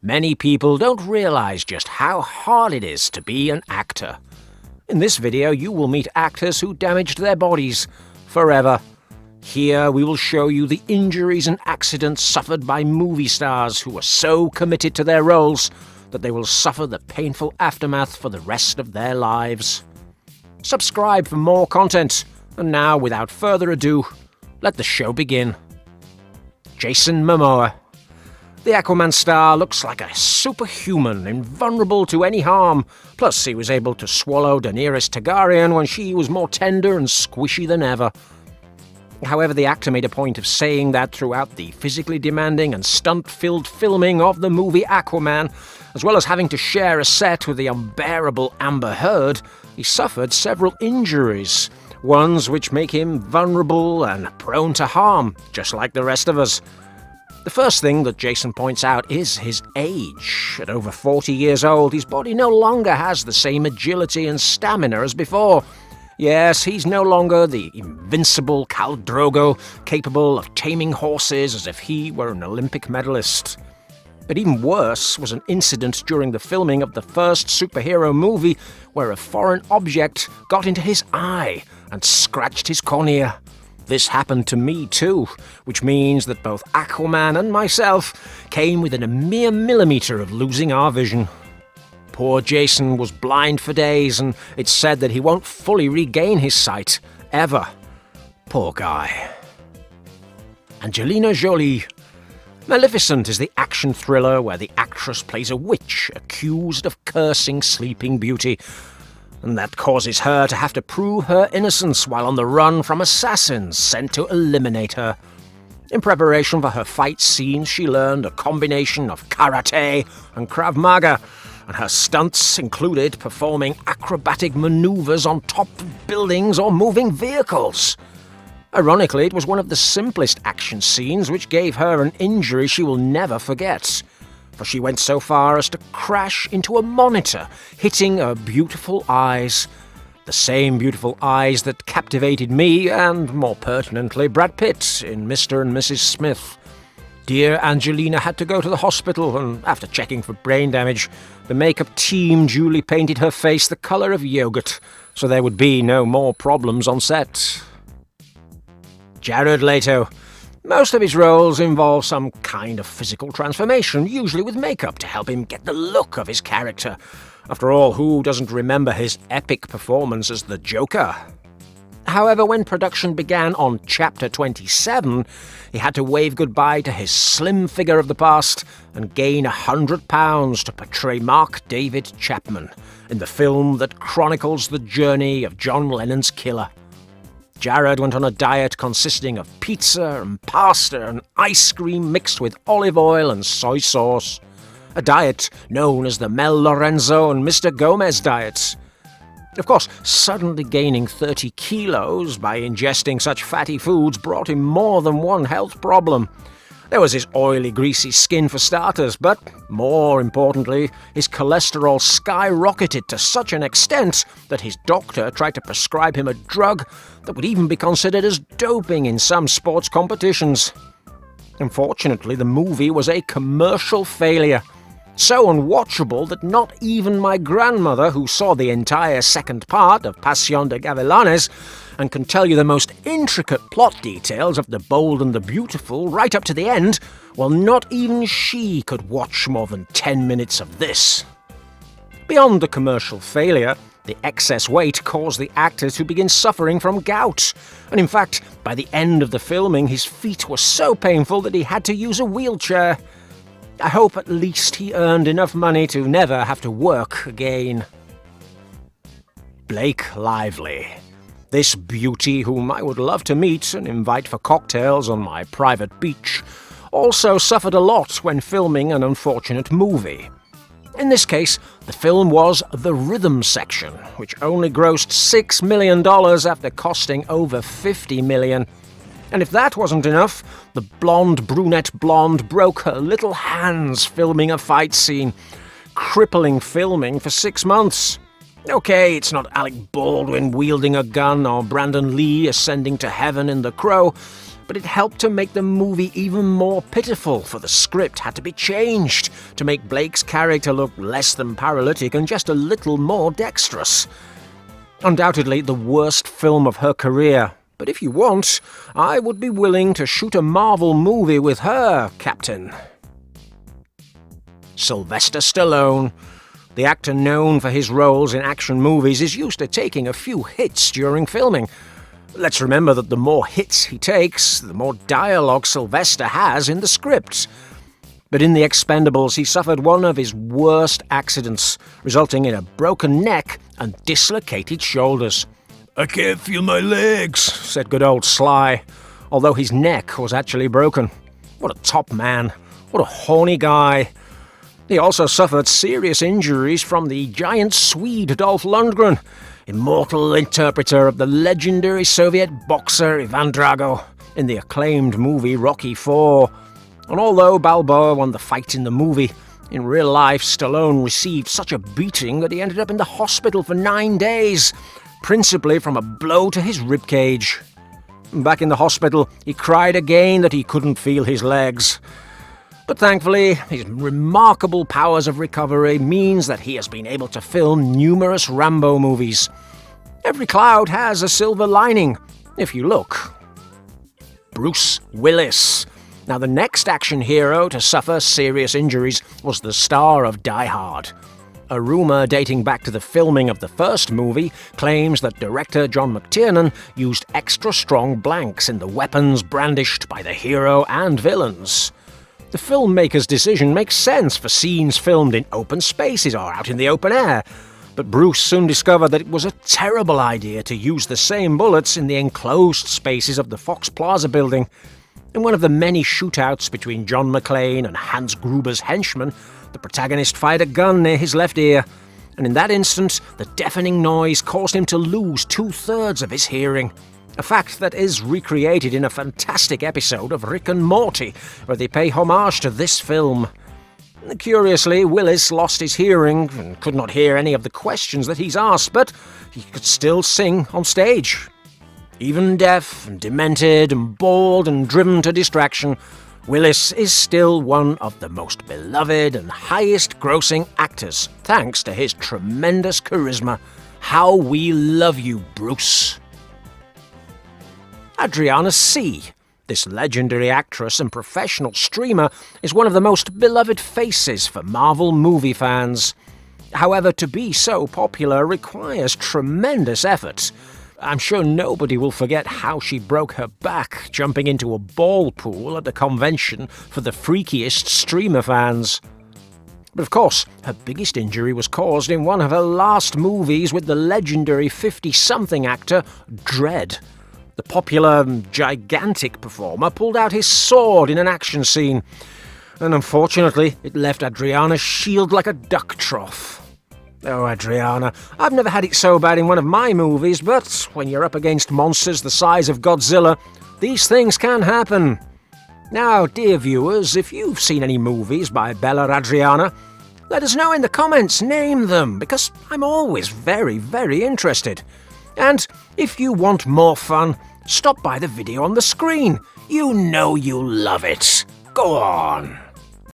Many people don't realize just how hard it is to be an actor. In this video, you will meet actors who damaged their bodies forever. Here, we will show you the injuries and accidents suffered by movie stars who are so committed to their roles that they will suffer the painful aftermath for the rest of their lives. Subscribe for more content, and now, without further ado, let the show begin. Jason Momoa. The Aquaman star looks like a superhuman, invulnerable to any harm. Plus, he was able to swallow Daenerys Targaryen when she was more tender and squishy than ever. However, the actor made a point of saying that throughout the physically demanding and stunt-filled filming of the movie Aquaman, as well as having to share a set with the unbearable Amber Heard, he suffered several injuries, ones which make him vulnerable and prone to harm, just like the rest of us. The first thing that Jason points out is his age. At over 40 years old, his body no longer has the same agility and stamina as before. Yes, he's no longer the invincible Khal Drogo, capable of taming horses as if he were an Olympic medalist. But even worse was an incident during the filming of the first superhero movie where a foreign object got into his eye and scratched his cornea. This happened to me too, which means that both Aquaman and myself came within a mere millimeter of losing our vision. Poor Jason was blind for days, and it's said that he won't fully regain his sight, ever. Poor guy. Angelina Jolie. Maleficent is the action thriller where the actress plays a witch accused of cursing Sleeping Beauty, and that causes her to have to prove her innocence while on the run from assassins sent to eliminate her. In preparation for her fight scenes, she learned a combination of karate and Krav Maga, and her stunts included performing acrobatic maneuvers on top of buildings or moving vehicles. Ironically, it was one of the simplest action scenes which gave her an injury she will never forget, for she went so far as to crash into a monitor, hitting her beautiful eyes. The same beautiful eyes that captivated me and, more pertinently, Brad Pitt in Mr. and Mrs. Smith. Dear Angelina had to go to the hospital, and after checking for brain damage, the makeup team duly painted her face the colour of yogurt, so there would be no more problems on set. Jared Leto. Most of his roles involve some kind of physical transformation, usually with makeup, to help him get the look of his character. After all, who doesn't remember his epic performance as the Joker? However, when production began on Chapter 27, he had to wave goodbye to his slim figure of the past and gain 100 pounds to portray Mark David Chapman in the film that chronicles the journey of John Lennon's killer. Jared went on a diet consisting of pizza and pasta and ice cream mixed with olive oil and soy sauce. A diet known as the Mel Lorenzo and Mr. Gomez diets. Of course, suddenly gaining 30 kilos by ingesting such fatty foods brought him more than one health problem. There was his oily, greasy skin for starters, but more importantly, his cholesterol skyrocketed to such an extent that his doctor tried to prescribe him a drug that would even be considered as doping in some sports competitions. Unfortunately, the movie was a commercial failure. So unwatchable that not even my grandmother, who saw the entire second part of Pasión de Gavilanes and can tell you the most intricate plot details of The Bold and the Beautiful right up to the end, well, not even she could watch more than 10 minutes of this. Beyond the commercial failure, the excess weight caused the actor to begin suffering from gout, and in fact, by the end of the filming, his feet were so painful that he had to use a wheelchair. I hope at least he earned enough money to never have to work again. Blake Lively. This beauty, whom I would love to meet and invite for cocktails on my private beach, also suffered a lot when filming an unfortunate movie. In this case, the film was The Rhythm Section, which only grossed $6 million after costing over $50 million. And if that wasn't enough, the brunette blonde broke her little hands filming a fight scene, crippling filming for 6 months. Okay, it's not Alec Baldwin wielding a gun or Brandon Lee ascending to heaven in The Crow, but it helped to make the movie even more pitiful, for the script had to be changed to make Blake's character look less than paralytic and just a little more dexterous. Undoubtedly the worst film of her career, but if you want, I would be willing to shoot a Marvel movie with her, Captain. Sylvester Stallone. The actor known for his roles in action movies is used to taking a few hits during filming. Let's remember that the more hits he takes, the more dialogue Sylvester has in the script. But in The Expendables, he suffered one of his worst accidents, resulting in a broken neck and dislocated shoulders. "I can't feel my legs," said good old Sly, although his neck was actually broken. What a top man. What a horny guy. He also suffered serious injuries from the giant Swede Dolph Lundgren, immortal interpreter of the legendary Soviet boxer Ivan Drago, in the acclaimed movie Rocky IV. And although Balboa won the fight in the movie, in real life Stallone received such a beating that he ended up in the hospital for 9 days, principally from a blow to his ribcage. Back in the hospital, he cried again that he couldn't feel his legs. But thankfully, his remarkable powers of recovery means that he has been able to film numerous Rambo movies. Every cloud has a silver lining, if you look. Bruce Willis. Now, the next action hero to suffer serious injuries was the star of Die Hard. A rumor dating back to the filming of the first movie claims that director John McTiernan used extra strong blanks in the weapons brandished by the hero and villains. The filmmaker's decision makes sense for scenes filmed in open spaces or out in the open air, but Bruce soon discovered that it was a terrible idea to use the same bullets in the enclosed spaces of the Fox Plaza building. In one of the many shootouts between John McClane and Hans Gruber's henchmen, the protagonist fired a gun near his left ear, and in that instant, the deafening noise caused him to lose 2/3 of his hearing. A fact that is recreated in a fantastic episode of Rick and Morty, where they pay homage to this film. Curiously, Willis lost his hearing and could not hear any of the questions that he's asked, but he could still sing on stage. Even deaf and demented and bald and driven to distraction, Willis is still one of the most beloved and highest-grossing actors, thanks to his tremendous charisma. How we love you, Bruce. Adriana C. This legendary actress and professional streamer is one of the most beloved faces for Marvel movie fans. However, to be so popular requires tremendous effort. I'm sure nobody will forget how she broke her back jumping into a ball pool at a convention for the freakiest streamer fans. But of course, her biggest injury was caused in one of her last movies with the legendary 50-something actor Dredd. The popular, gigantic performer pulled out his sword in an action scene, and unfortunately, it left Adriana's shield like a duck trough. Oh, Adriana, I've never had it so bad in one of my movies, but when you're up against monsters the size of Godzilla, these things can happen. Now, dear viewers, if you've seen any movies by Bella Adriana, let us know in the comments, name them, because I'm always very, very interested. And if you want more fun, stop by the video on the screen. You know you'll love it. Go on.